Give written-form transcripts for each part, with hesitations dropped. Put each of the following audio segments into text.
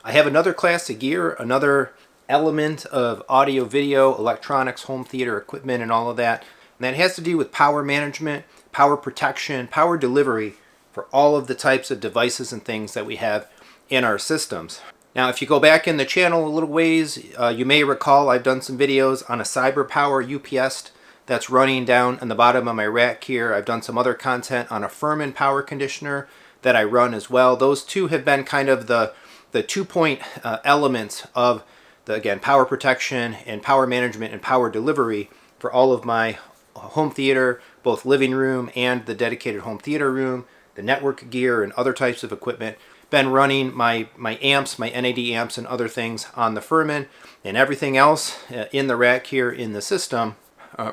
I have another class of gear, another element of audio, video, electronics, home theater equipment, and all of that. And that has to do with power management, power protection, power delivery for all of the types of devices and things that we have in our systems. Now, if you go back in the channel a little ways, you may recall I've done some videos on a CyberPower UPS that's running down on the bottom of my rack here. I've done some other content on a Furman power conditioner that I run as well. Those two have been kind of the 2-point elements of the, again, power protection and power management and power delivery for all of my home theater, both living room and the dedicated home theater room, the network gear and other types of equipment. Been running my amps, my NAD amps and other things on the Furman, and everything else in the rack here in the system,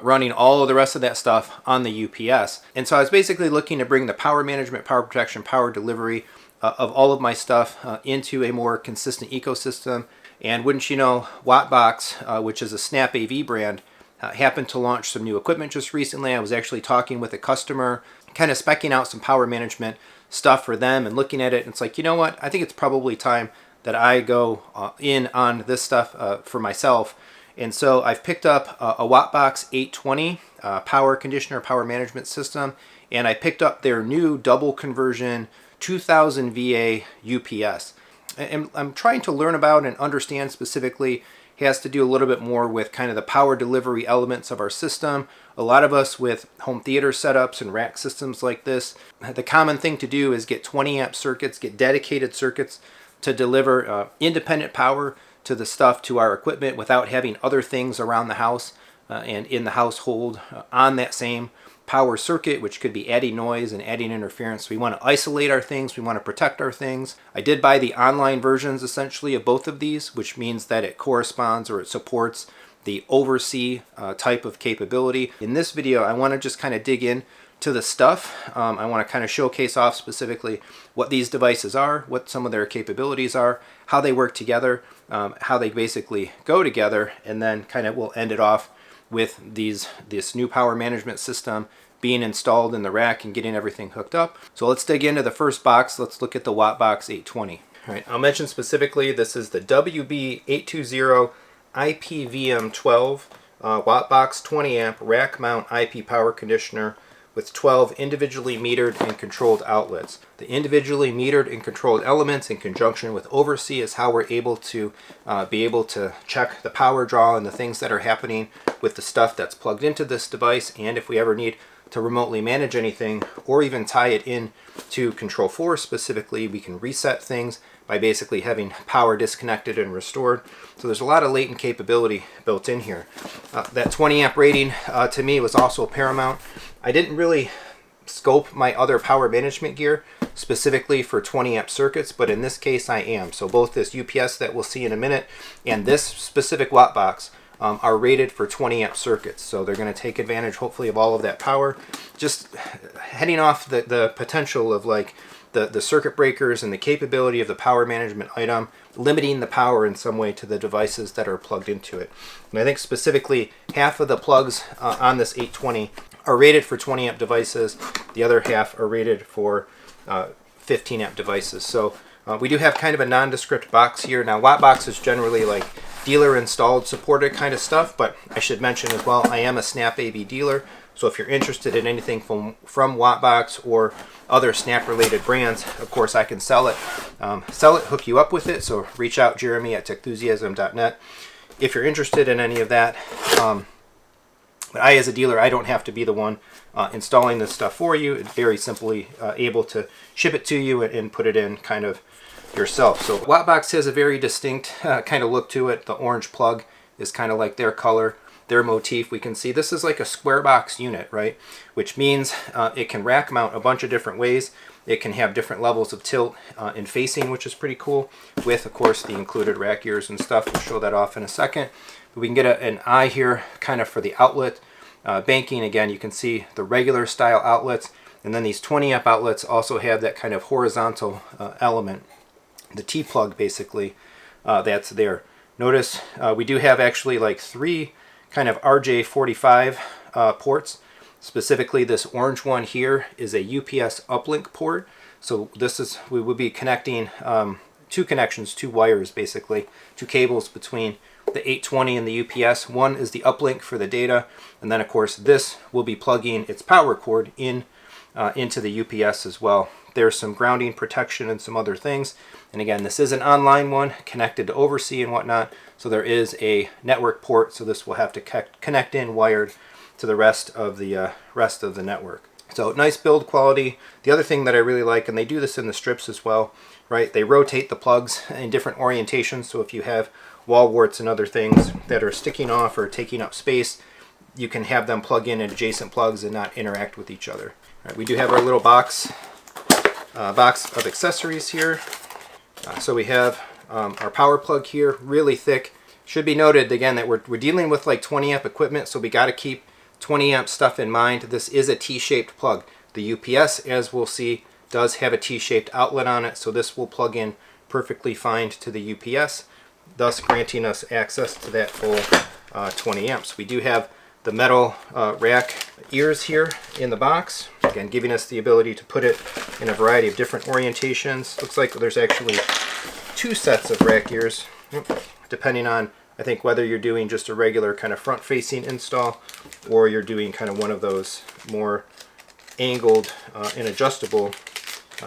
running all of the rest of that stuff on the UPS. And so I was basically looking to bring the power management, power protection, power delivery of all of my stuff into a more consistent ecosystem. And wouldn't you know, WattBox, which is a Snap AV brand, happened to launch some new equipment just recently. I was actually talking with a customer, kind of specking out some power management stuff for them and looking at it, and it's like, you know what, I think it's probably time that I go in on this stuff for myself. And so I've picked up a WattBox 820 power conditioner, power management system, and I picked up their new double conversion 2000 VA UPS. And I'm trying to learn about and understand specifically. It has to do a little bit more with kind of the power delivery elements of our system. A lot of us with home theater setups and rack systems like this, the common thing to do is get 20 amp circuits, get dedicated circuits to deliver independent power to the stuff, to our equipment, without having other things around the house and in the household on that same power circuit, which could be adding noise and adding interference. We want to isolate our things, we want to protect our things. I did buy the online versions essentially of both of these, which means that it corresponds or it supports the OVRc type of capability. In this video, I want to just kind of dig in to the stuff. I want to kind of showcase off specifically what these devices are, what some of their capabilities are, how they work together, how they basically go together, and then kind of we'll end it off with this new power management system being installed in the rack and getting everything hooked up. So let's dig into the first box. Let's look at the WattBox 820. All right, I'll mention specifically this is the WB820 IPVM12 WattBox 20 amp rack mount IP power conditioner with 12 individually metered and controlled outlets. The individually metered and controlled elements in conjunction with OVRc is how we're able to be able to check the power draw and the things that are happening with the stuff that's plugged into this device, and if we ever need to remotely manage anything or even tie it in to Control 4 specifically, we can reset things by basically having power disconnected and restored. So there's a lot of latent capability built in here. That 20 amp rating to me was also paramount. I didn't really scope my other power management gear specifically for 20 amp circuits, but in this case I am. So both this UPS that we'll see in a minute and this specific WattBox are rated for 20 amp circuits. So they're going to take advantage hopefully of all of that power. Just heading off the potential of like the circuit breakers and the capability of the power management item, limiting the power in some way to the devices that are plugged into it. And I think specifically half of the plugs on this 820 are rated for 20 amp devices. The other half are rated for 15 amp devices. So we do have kind of a nondescript box here. Now WattBox is generally like dealer installed supported kind of stuff, but I should mention as well, I am a Snap AV dealer. So if you're interested in anything from WattBox or other Snap related brands, of course I can sell it, hook you up with it. So reach out, Jeremy at Techthusiasm.net if you're interested in any of that. But I, as a dealer, I don't have to be the one installing this stuff for you. It's very simply able to ship it to you and put it in kind of yourself. So WattBox has a very distinct kind of look to it. The orange plug is kind of like their color, their motif. We can see this is like a square box unit, right? Which means it can rack mount a bunch of different ways. It can have different levels of tilt and facing, which is pretty cool, with, of course, the included rack gears and stuff. We'll show that off in a second. But we can get an eye here kind of for the outlet banking. Again, you can see the regular style outlets, and then these 20 amp outlets also have that kind of horizontal element, the T-plug basically, that's there. Notice we do have actually like 3 kind of RJ45 ports. Specifically, this orange one here is a UPS uplink port. So this is, we would be connecting kind two connections, two wires basically, two cables between the 820 and the UPS. One is the uplink for the data, and then of course this will be plugging its power cord in into the UPS as well. There's some grounding protection and some other things. And again, this is an online one connected to OVRc and whatnot. So there is a network port. So this will have to connect in wired to the rest of the network. So nice build quality. The other thing that I really like, and they do this in the strips as well, right? They rotate the plugs in different orientations. So if you have wall warts and other things that are sticking off or taking up space, you can have them plug in adjacent plugs and not interact with each other. All right, we do have our little box of accessories here. So we have our power plug here, really thick. Should be noted again that we're dealing with like 20 amp equipment, so we got to keep 20 amp stuff in mind. This is a T-shaped plug. The UPS, as we'll see, does have a T-shaped outlet on it, so this will plug in perfectly fine to the UPS, thus granting us access to that full 20 amps. We do have the metal rack ears here in the box, again giving us the ability to put it in a variety of different orientations. Looks like there's actually two sets of rack ears, depending on, I think, whether you're doing just a regular kind of front facing install or you're doing kind of one of those more angled and adjustable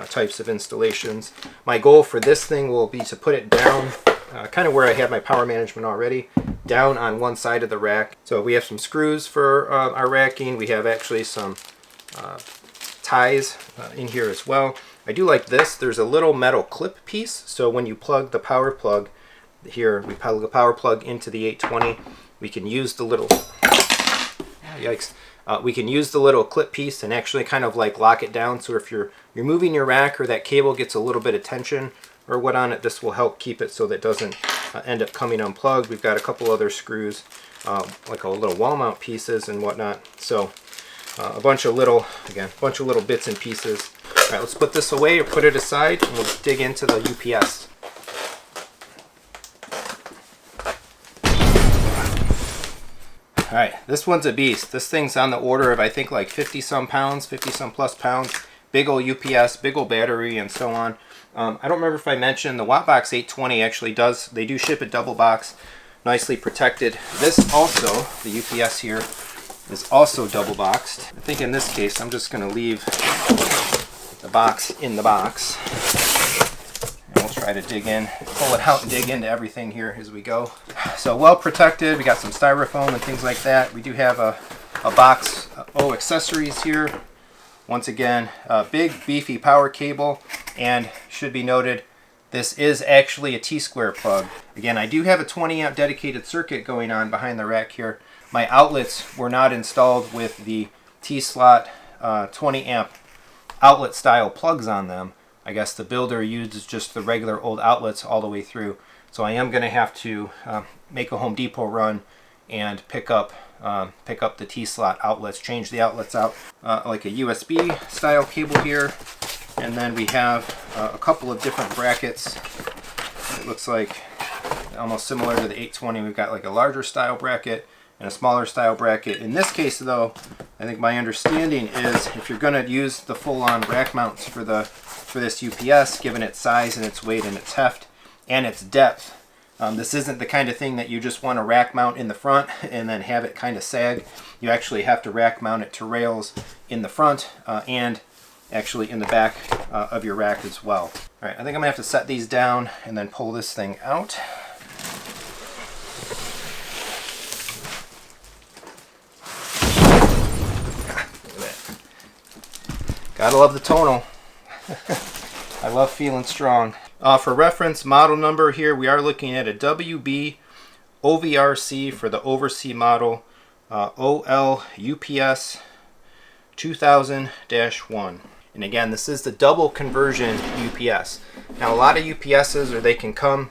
types of installations. My goal for this thing will be to put it down kind of where I have my power management already, down on one side of the rack. So we have some screws for our racking. We have actually some ties in here as well. I do like this. There's a little metal clip piece, so when you plug the power plug here, we plug the power plug into the 820, we can use the little we can use the little clip piece and actually kind of like lock it down. So if you're moving your rack or that cable gets a little bit of tension or what on it, this will help keep it so that it doesn't end up coming unplugged. We've got a couple other screws, like a little wall mount pieces and whatnot. So a bunch of little bits and pieces. All right, let's put this away or put it aside, and we'll dig into the UPS. All right, this one's a beast. This thing's on the order of, I think, like 50 some pounds, 50 some plus pounds. Big old UPS, big old battery, and so on. I don't remember if I mentioned the WattBox 820 actually they do ship a double box, nicely protected. This also, the UPS here, is also double boxed. I think in this case, I'm just gonna leave the box in the box. And we'll try to dig in, pull it out and dig into everything here as we go. So well protected, we got some styrofoam and things like that. We do have a box of accessories here. Once again, a big beefy power cable, and should be noted, this is actually a T-square plug. Again, I do have a 20 amp dedicated circuit going on behind the rack here. My outlets were not installed with the T-slot 20 amp outlet style plugs on them. I guess the builder uses just the regular old outlets all the way through. So I am going to have to make a Home Depot run and pick up the T-slot outlets, change the outlets out, like a USB style cable here. And then we have a couple of different brackets. It looks like almost similar to the 820. We've got like a larger style bracket and a smaller style bracket. In this case though, I think my understanding is if you're going to use the full-on rack mounts for this UPS, given its size and its weight and its heft and its depth, this isn't the kind of thing that you just want to rack mount in the front and then have it kind of sag. You actually have to rack mount it to rails in the front and actually in the back of your rack as well. All right, I think I'm gonna have to set these down and then pull this thing out. Gotta love the tonal. I love feeling strong. For reference, model number here, we are looking at a WB OVRc for the OVRc model, OL UPS 2000-1. And again, this is the double conversion UPS. Now a lot of UPSs, or they can come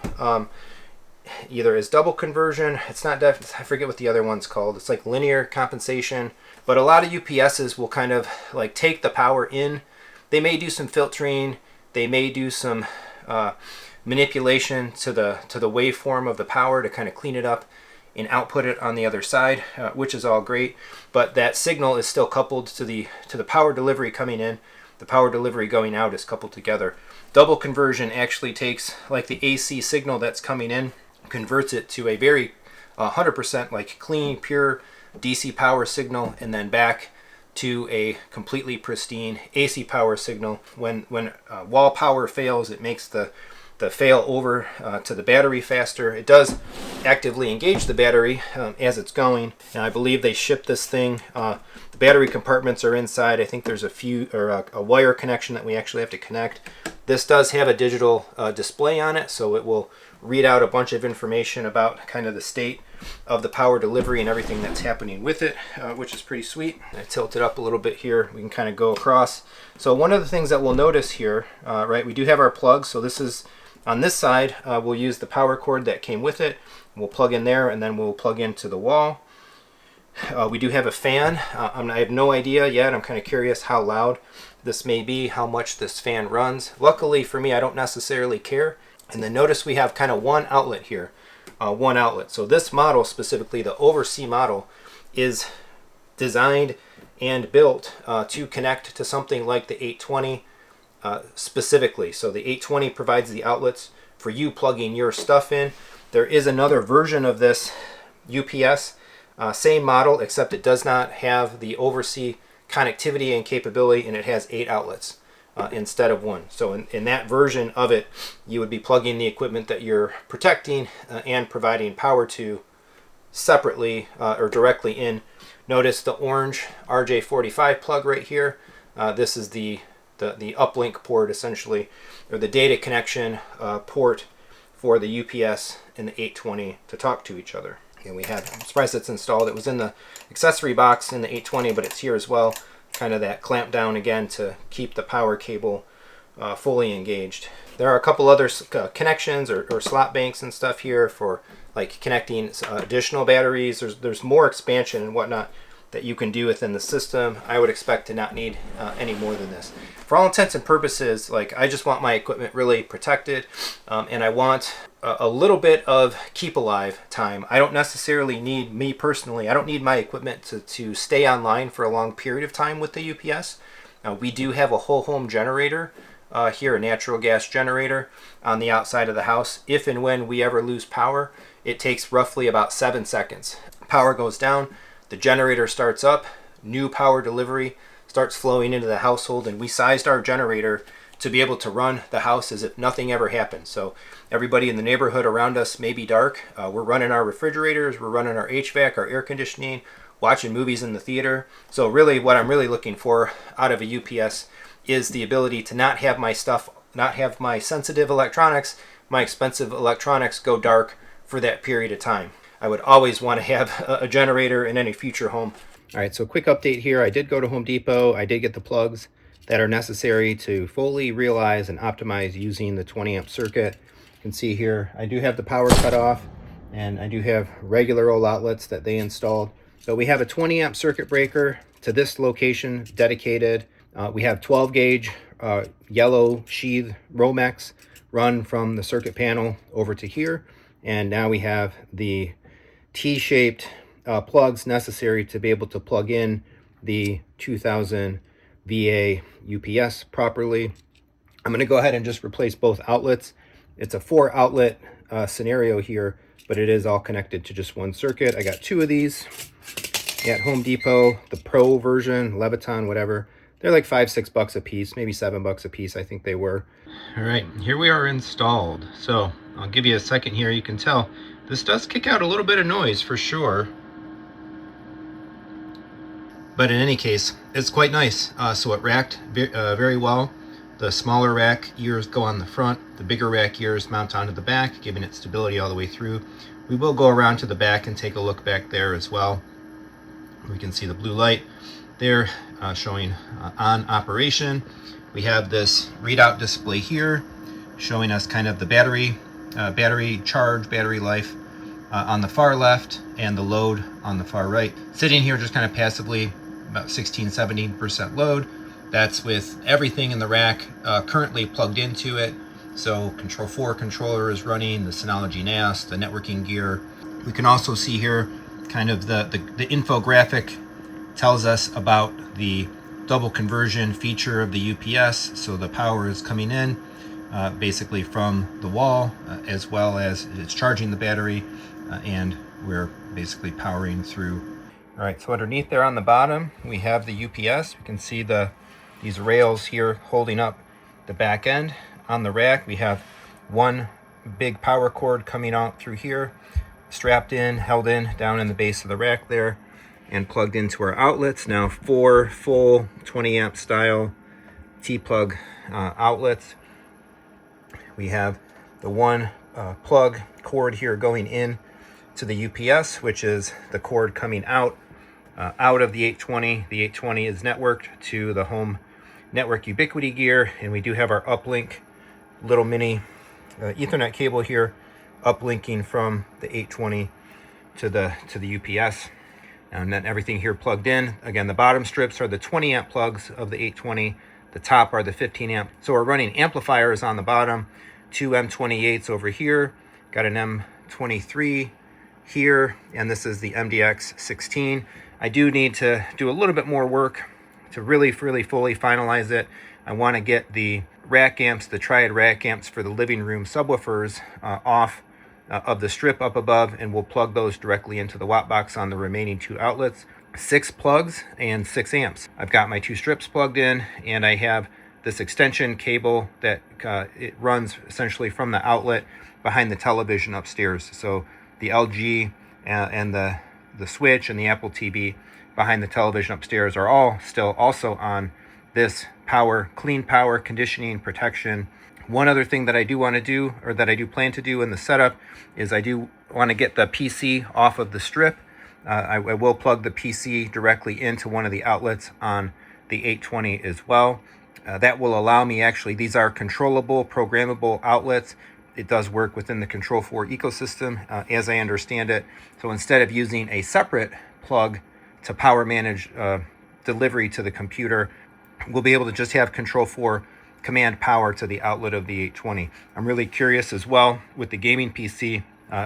either as double conversion, it's not I forget what the other one's called, it's like linear compensation, but a lot of UPSs will kind of like take the power in. They may do some filtering, they may do some manipulation to the waveform of the power to kind of clean it up and output it on the other side, which is all great, but that signal is still coupled to the power delivery coming in. The power delivery going out is coupled together. Double conversion actually takes like the AC signal that's coming in, converts it to a very 100% like clean, pure DC power signal, and then back to a completely pristine AC power signal. When wall power fails, it makes the fail over to the battery faster. It does actively engage the battery as it's going. And I believe they ship this thing. The battery compartments are inside. I think there's a wire connection that we actually have to connect. This does have a digital display on it, so it will read out a bunch of information about kind of the state of the power delivery and everything that's happening with it, which is pretty sweet. I tilt it up a little bit here. We can kind of go across. So one of the things that we'll notice here, right, we do have our plugs. So this is on this side, we'll use the power cord that came with it. We'll plug in there, and then we'll plug into the wall. We do have a fan. I have no idea yet. I'm kind of curious how loud this may be, how much this fan runs. Luckily for me, I don't necessarily care. And then notice we have kind of one outlet here, one outlet. So this model specifically, the OVRc model, is designed and built to connect to something like the 820 specifically. So the 820 provides the outlets for you plugging your stuff in. There is another version of this UPS, same model, except it does not have the OVRc connectivity and capability, and it has 8 outlets instead of 1. So in that version of it, you would be plugging the equipment that you're protecting and providing power to separately or directly in. Notice the orange RJ45 plug right here. This is the uplink port, essentially, or the data connection port for the UPS and the 820 to talk to each other. And we have, I'm surprised it's installed. It was in the accessory box in the 820, but it's here as well. Kind of that clamp down again to keep the power cable fully engaged. There are a couple other connections or slot banks and stuff here for like connecting additional batteries. There's more expansion and whatnot that you can do within the system. I would expect to not need any more than this. For all intents and purposes, like, I just want my equipment really protected, and I want a little bit of keep alive time. I don't necessarily need, me personally, I don't need my equipment to stay online for a long period of time with the UPS. We do have a whole home generator here, a natural gas generator on the outside of the house. If and when we ever lose power, it takes roughly about 7 seconds. Power goes down, the generator starts up, new power delivery starts flowing into the household, and we sized our generator to be able to run the house as if nothing ever happened. So everybody in the neighborhood around us may be dark. We're running our refrigerators, we're running our HVAC, our air conditioning, watching movies in the theater. So really what I'm really looking for out of a UPS is the ability to not have my stuff, not have my sensitive electronics, my expensive electronics go dark for that period of time. I would always want to have a generator in any future home. All right, so quick update here. I did go to Home Depot. I did get the plugs that are necessary to fully realize and optimize using the 20 amp circuit. You can see here, I do have the power cut off, and I do have regular old outlets that they installed. So we have a 20 amp circuit breaker to this location dedicated. We have 12 gauge yellow sheath Romex run from the circuit panel over to here. And now we have the T-shaped plugs necessary to be able to plug in the 2000 VA UPS properly. I'm going to go ahead and just replace both outlets. It's a 4 outlet scenario here, but it is all connected to just one circuit. I got 2 of these at Home Depot, the Pro version, Leviton, whatever. They're like $5-6 a piece, maybe $7 a piece, I think they were. All right, here we are installed. So I'll give you a second here. You can tell this does kick out a little bit of noise for sure. But in any case, it's quite nice. So it racked very well. The smaller rack ears go on the front. The bigger rack ears mount onto the back, giving it stability all the way through. We will go around to the back and take a look back there as well. We can see the blue light there showing on operation. We have this readout display here showing us kind of the battery charge, battery life on the far left, and the load on the far right. Sitting here just kind of passively, about 16-17% load. That's with everything in the rack currently plugged into it. So Control 4 controller is running, the Synology NAS, the networking gear. We can also see here kind of the infographic tells us about the double conversion feature of the UPS. So the power is coming in, basically from the wall, as well as it's charging the battery, and we're basically powering through. All right, so underneath there on the bottom, we have the UPS. You can see these rails here holding up the back end. On the rack, we have one big power cord coming out through here, strapped in, held in down in the base of the rack there, and plugged into our outlets. Now 4 full 20 amp style T-plug outlets. We have the one plug cord here going in to the UPS, which is the cord coming out of the 820. The 820 is networked to the home network ubiquity gear, and we do have our uplink little mini Ethernet cable here uplinking from the 820 to the UPS, and then everything here plugged in. Again, the bottom strips are the 20 amp plugs of the 820, the top are the 15 amp. So we're running amplifiers on the bottom, 2 M28s over here, got an M23 here, and this is the MDX 16. I do need to do a little bit more work to really fully finalize it. I want to get the rack amps, the triad rack amps for the living room subwoofers off of the strip up above, and we'll plug those directly into the WattBox on the remaining 2 outlets. 6 plugs and 6 amps. I've got my 2 strips plugged in, and I have this extension cable that it runs essentially from the outlet behind the television upstairs. So the LG and the Switch and the Apple TV behind the television upstairs are all still also on this power, clean power, conditioning, protection. One other thing that I do want to do, or that I do plan to do in the setup, is I do want to get the PC off of the strip. I will plug the PC directly into one of the outlets on the 820 as well. That will allow me, actually, these are controllable, programmable outlets. It does work within the Control4 ecosystem, as I understand it. So instead of using a separate plug to power manage delivery to the computer, we'll be able to just have Control4 command power to the outlet of the 820. I'm really curious as well with the gaming PC,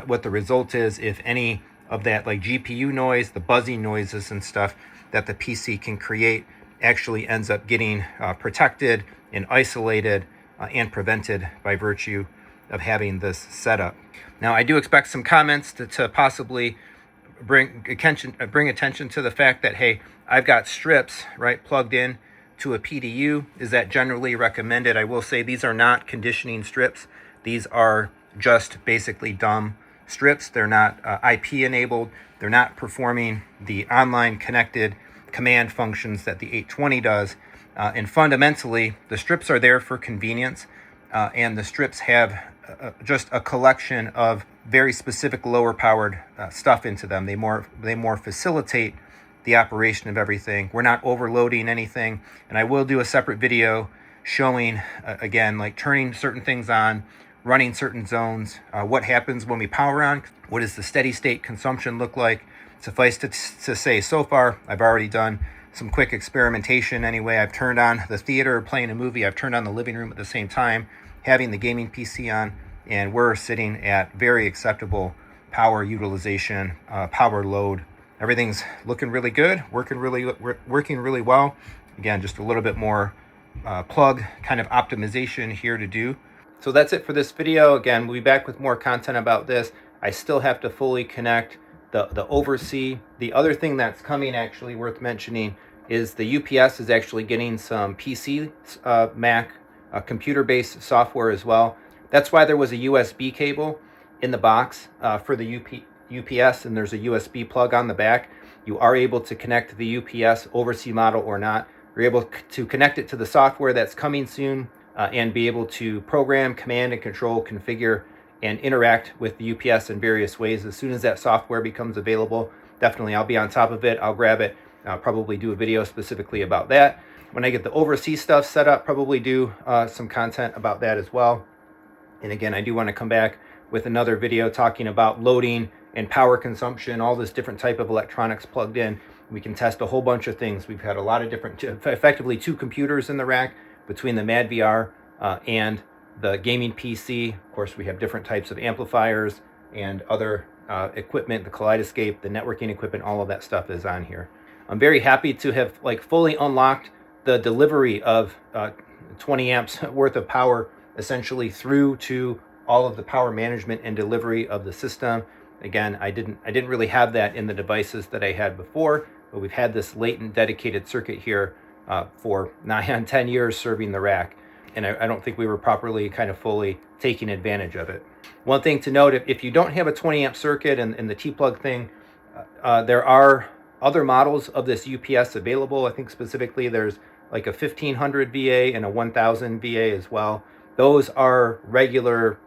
what the result is, if any of that like GPU noise, the buzzing noises and stuff that the PC can create actually ends up getting protected and isolated and prevented by virtue of having this setup. Now, I do expect some comments to possibly bring attention to the fact that, hey, I've got strips, right, plugged in to a PDU. Is that generally recommended? I will say these are not conditioning strips. These are just basically dumb strips. They're not IP enabled. They're not performing the online connected command functions that the 820 does. And fundamentally, the strips are there for convenience, and the strips have just a collection of very specific lower powered stuff into them. They more facilitate the operation of everything. We're not overloading anything. And I will do a separate video showing, again, like turning certain things on, running certain zones, what happens when we power on, what does the steady state consumption look like. Suffice to say, so far, I've already done some quick experimentation anyway. I've turned on the theater playing a movie. I've turned on the living room at the same time, having the gaming PC on, and we're sitting at very acceptable power utilization, power load. Everything's looking really good, working really well. Again, just a little bit more plug kind of optimization here to do. So that's it for this video. Again, we'll be back with more content about this. I still have to fully connect the OVRc. The other thing that's coming, actually worth mentioning, is the UPS is actually getting some PC Mac computer-based software as well. That's why there was a USB cable in the box for the UPS, and there's a USB plug on the back. You are able to connect the UPS OVRc model or not. You're able to connect it to the software that's coming soon, and be able to program, command and control, configure, and interact with the UPS in various ways. As soon as that software becomes available, definitely I'll be on top of it. I'll grab it. I'll probably do a video specifically about that. When I get the OVRc stuff set up, probably do some content about that as well. And again, I do want to come back with another video talking about loading and power consumption, all this different type of electronics plugged in. We can test a whole bunch of things. We've had a lot of different, effectively 2 computers in the rack between the MadVR and the gaming PC. Of course, we have different types of amplifiers and other equipment, the Kaleidoscape, the networking equipment, all of that stuff is on here. I'm very happy to have fully unlocked the delivery of 20 amps worth of power essentially through to all of the power management and delivery of the system. Again, I didn't really have that in the devices that I had before, but we've had this latent dedicated circuit here for nigh on 10 years serving the rack, and I don't think we were properly kind of fully taking advantage of it. One thing to note, if you don't have a 20 amp circuit and the T-plug thing, there are other models of this UPS available. I think specifically there's like a 1500 VA and a 1000 VA as well. Those are regular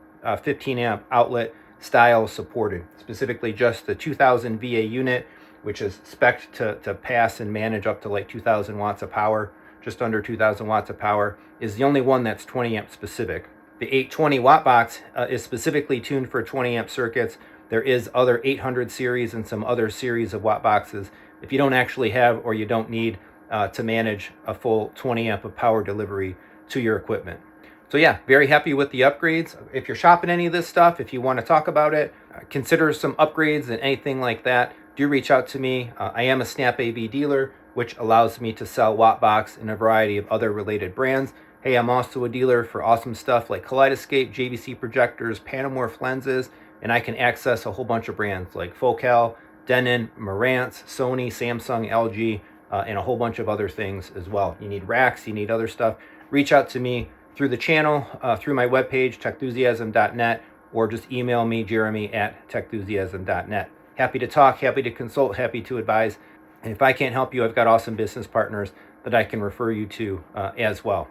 15 amp outlet style supported, specifically just the 2000 VA unit, which is spec'd to pass and manage up to like 2000 watts of power, just under 2000 watts of power, is the only one that's 20 amp specific. The 820 WattBox is specifically tuned for 20 amp circuits. There is other 800 series and some other series of WattBoxes if you don't actually have or you don't need to manage a full 20 amp of power delivery to your equipment. So yeah, very happy with the upgrades. If you're shopping any of this stuff, if you want to talk about it, consider some upgrades and anything like that, do reach out to me. I am a Snap AV dealer, which allows me to sell WattBox and a variety of other related brands. Hey, I'm also a dealer for awesome stuff like Kaleidoscope, JVC projectors, Panamorph lenses, and I can access a whole bunch of brands like Focal, Denon, Marantz, Sony, Samsung, LG, and a whole bunch of other things as well. You need racks, you need other stuff. Reach out to me through the channel, through my webpage, techthusiasm.net, or just email me, jeremy@techthusiasm.net. Happy to talk, happy to consult, happy to advise. And if I can't help you, I've got awesome business partners that I can refer you to as well.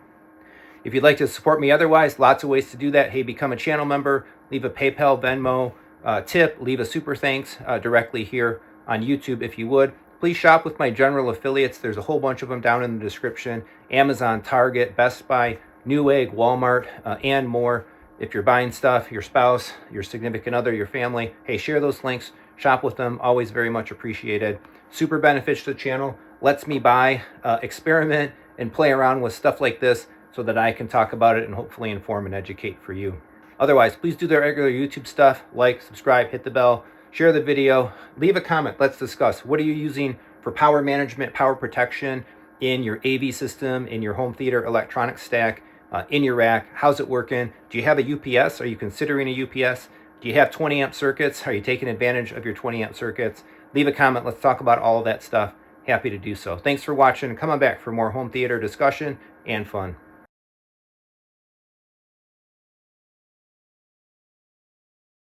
If you'd like to support me otherwise, lots of ways to do that. Hey, become a channel member, leave a PayPal, Venmo tip, leave a super thanks directly here on YouTube if you would. Please shop with my general affiliates. There's a whole bunch of them down in the description. Amazon, Target, Best Buy, Newegg, Walmart, and more. If you're buying stuff, your spouse, your significant other, your family, hey, share those links, shop with them, always very much appreciated. Super beneficial to the channel, lets me buy, experiment, and play around with stuff like this so that I can talk about it and hopefully inform and educate for you. Otherwise, please do the regular YouTube stuff, like, subscribe, hit the bell, share the video, leave a comment, let's discuss. What are you using for power management, power protection in your AV system, in your home theater electronic stack, in your rack? How's it working? Do you have a UPS? Are you considering a UPS? Do you have 20 amp circuits? Are you taking advantage of your 20 amp circuits? Leave a comment. Let's talk about all of that stuff. Happy to do so. Thanks for watching. Come on back for more home theater discussion and fun.